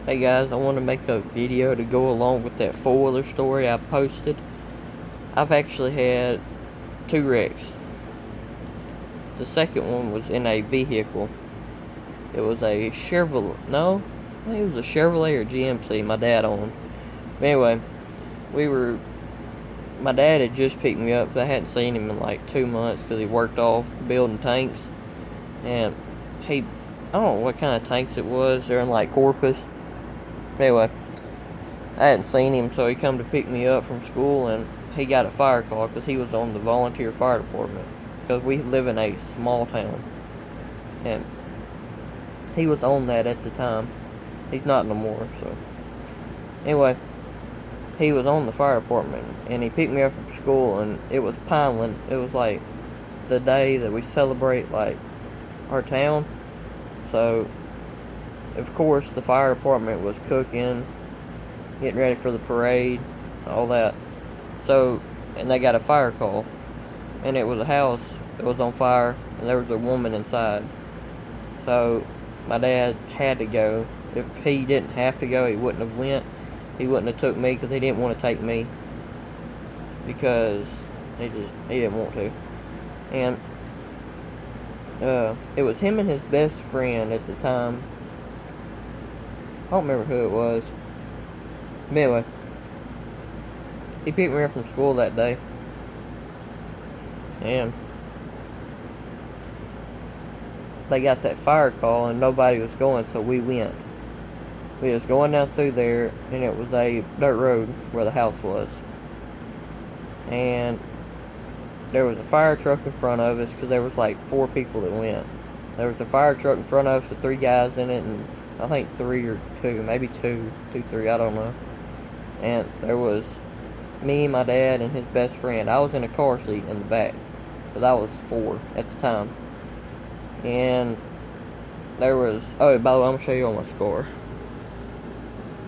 Hey guys, I want to make a video to go along with that four-wheeler story I posted. I've actually had 2 wrecks. The second one was in a vehicle. It was a Chevrolet, no, I think it was a Chevrolet or GMC my dad owned. But anyway, my dad had just picked me up. I hadn't seen him in like 2 months because he worked off building tanks. And I don't know what kind of tanks it was. They're in like Corpus. Anyway, I hadn't seen him, so he come to pick me up from school, and he got a fire call because he was on the volunteer fire department, because we live in a small town, and he was on that at the time. He's not no more. So anyway, he was on the fire department, and he picked me up from school, and it was Pineland. It was like the day that we celebrate like our town. So of course the fire department was cooking, getting ready for the parade, all that. So, and they got a fire call, and it was a house that was on fire, and there was a woman inside. So my dad had to go. If he didn't have to go, he wouldn't have went. He wouldn't have took me because he didn't want to take me, because he didn't want to. And it was him and his best friend at the time. I don't remember who it was. But anyway, he picked me up from school that day, and they got that fire call, and nobody was going, so we went. We was going down through there, and it was a dirt road where the house was. And there was a fire truck in front of us, because there was like 4 people that went. There was a fire truck in front of us with 3 guys in it, and I think 3 or 2, maybe 2, 3, I don't know. And there was me, my dad, and his best friend. I was in a car seat in the back, but I was 4 at the time. And there was, oh, by the way, I'm gonna show you on my score.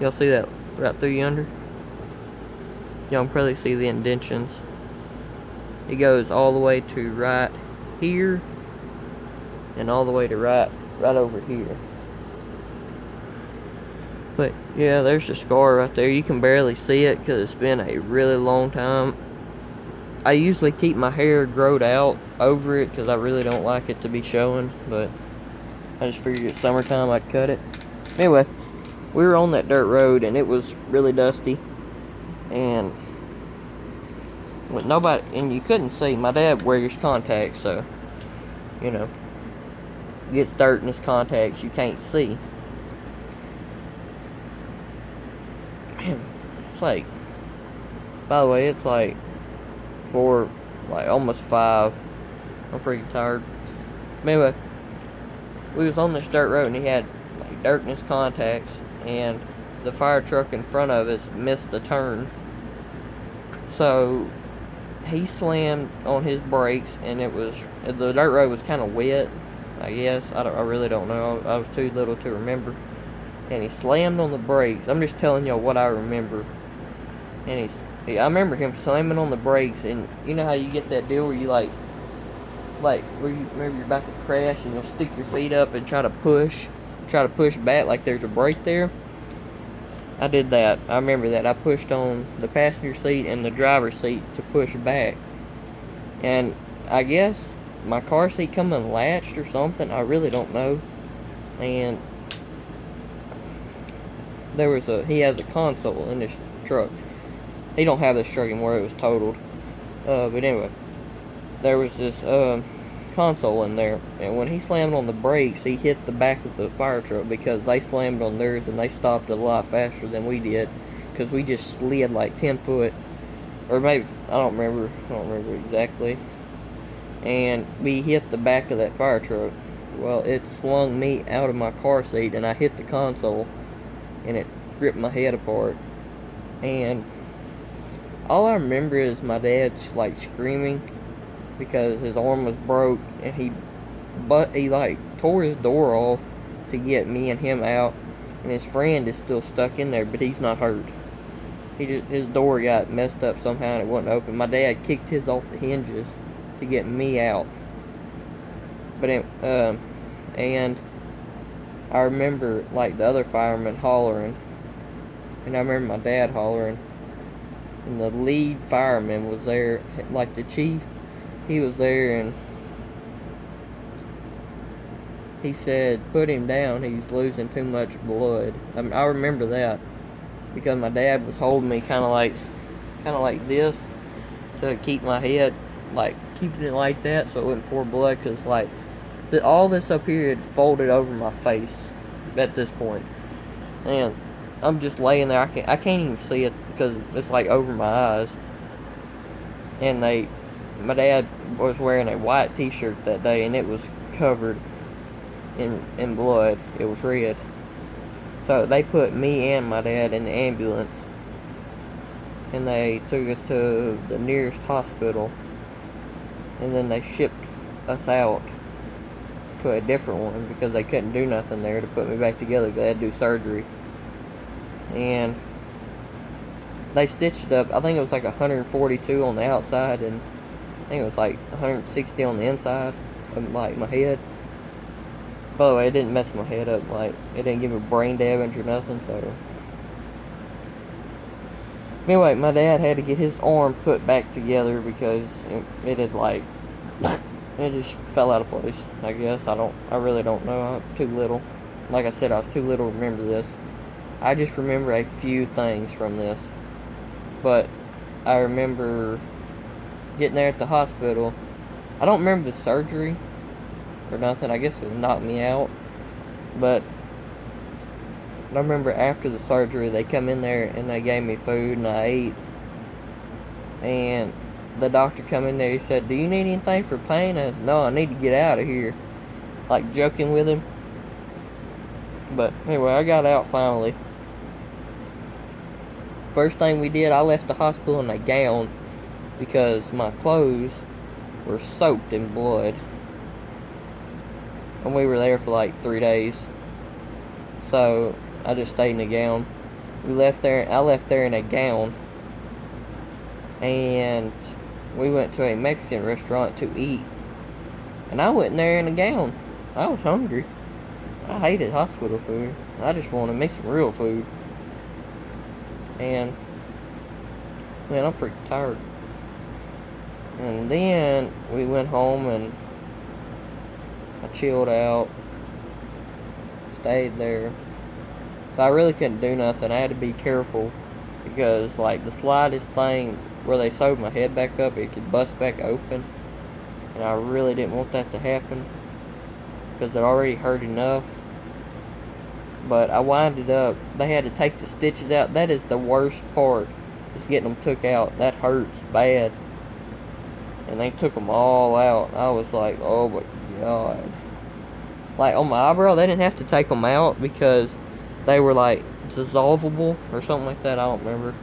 Y'all see that right through yonder? Y'all can probably see the indentions. It goes all the way to right here, and all the way to right over here. But yeah, there's the scar right there. You can barely see it because it's been a really long time. I usually keep my hair growed out over it because I really don't like it to be showing, but I just figured it's summertime, I'd cut it. Anyway, we were on that dirt road, and it was really dusty, and with nobody, and you couldn't see. My dad wears contacts, so you know, gets dirt in his contacts, you can't see. Man, it's like, by the way, it's like 4, like almost 5. I'm freaking tired. But anyway, we was on this dirt road, and he had like dirt in his contacts, and the fire truck in front of us missed the turn. So he slammed on his brakes, and the dirt road was kind of wet, I guess. I really don't know. I was too little to remember. And he slammed on the brakes. I'm just telling y'all what I remember. And I remember him slamming on the brakes, and you know how you get that deal where you like where you remember you're about to crash, and you'll stick your feet up and try to push back like there's a brake there. I did that. I remember that. I pushed on the passenger seat and the driver's seat to push back. And I guess my car seat come unlatched or something. I really don't know. And he has a console in this truck. He don't have this truck anymore. It was totaled. But anyway, there was this console in there, and when he slammed on the brakes, he hit the back of the fire truck because they slammed on theirs, and they stopped a lot faster than we did, because we just slid like 10 foot, or maybe, I don't remember exactly, and we hit the back of that fire truck. Well, it slung me out of my car seat, and I hit the console, and it ripped my head apart. And all I remember is my dad like screaming because his arm was broke, and he like tore his door off to get me and him out, and his friend is still stuck in there, but he's not hurt. His door got messed up somehow, and it wasn't open. My dad kicked his off the hinges to get me out. But and I I remember like the other firemen hollering, and I remember my dad hollering, and the lead fireman was there, like the chief. He was there, and he said, "Put him down. He's losing too much blood." I remember that because my dad was holding me kind of like this to keep my head, like keeping it like that so it wouldn't pour blood. Cause like all this up here had folded over my face at this point, and I'm just laying there. I can't even see it because it's like over my eyes. And my dad was wearing a white T-shirt that day, and it was covered in blood. It was red. So they put me and my dad in the ambulance, and they took us to the nearest hospital, and then they shipped us out to a different one because they couldn't do nothing there to put me back together. They had to do surgery, and they stitched it up. I think it was like 142 on the outside, and I think it was like 160 on the inside of like my head. By the way, it didn't mess my head up. Like, it didn't give me brain damage or nothing. So anyway, my dad had to get his arm put back together because it had like it just fell out of place. I guess I really don't know. I'm too little. Like I said, I was too little to remember this. I just remember a few things from this. But I remember getting there at the hospital. I don't remember the surgery or nothing. I guess it knocked me out. But I remember after the surgery, they come in there and they gave me food and I ate. And the doctor come in there, he said, "Do you need anything for pain?" I said, "No, I need to get out of here." Like joking with him. But anyway, I got out finally. First thing we did, I left the hospital in a gown because my clothes were soaked in blood. And we were there for like 3 days. So I just stayed in a gown. I left there in a gown. And we went to a Mexican restaurant to eat. And I went in there in a gown. I was hungry. I hated hospital food. I just wanted me some real food. And man, I'm pretty tired. And then we went home and I chilled out, stayed there. So I really couldn't do nothing. I had to be careful because like the slightest thing where they sewed my head back up, it could bust back open. And I really didn't want that to happen because it already hurt enough. But I winded up, they had to take the stitches out. That is the worst part, is getting them took out. That hurts bad. And they took them all out. I was like, oh my God. Like on my eyebrow, they didn't have to take them out because they were like dissolvable or something like that. I don't remember.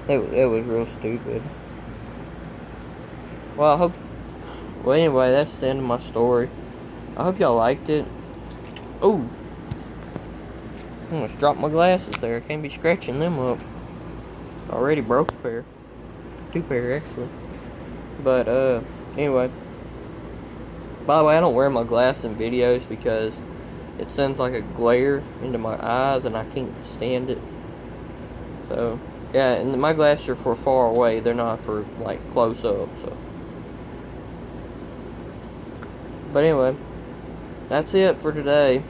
It was real stupid. Well, anyway, that's the end of my story. I hope y'all liked it. Ooh. I almost dropped my glasses there. I can't be scratching them up. Already broke a pair. 2 pair, actually. But, anyway. By the way, I don't wear my glasses in videos because it sends like a glare into my eyes and I can't stand it. So, yeah, and my glasses are for far away. They're not for, like, close up, so. But anyway, that's it for today.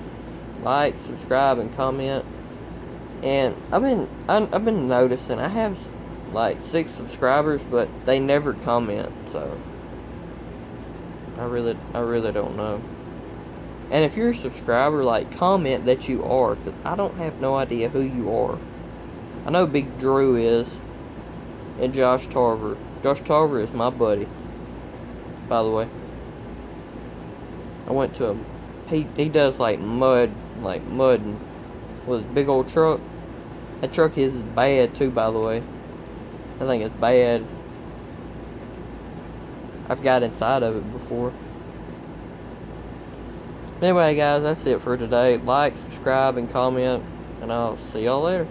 Like, subscribe, and comment. And I've been noticing I have like 6 subscribers, but they never comment. So I really don't know. And if you're a subscriber, like comment that you are, because I don't have no idea who you are. I know Big Drew is, and Josh Tarver. Josh Tarver is my buddy, by the way. I went to he does like mud and with his big old truck. That truck is bad too, by the way. I think it's bad. I've got inside of it before. Anyway, guys, that's it for today. Like, subscribe, and comment, and I'll see y'all later.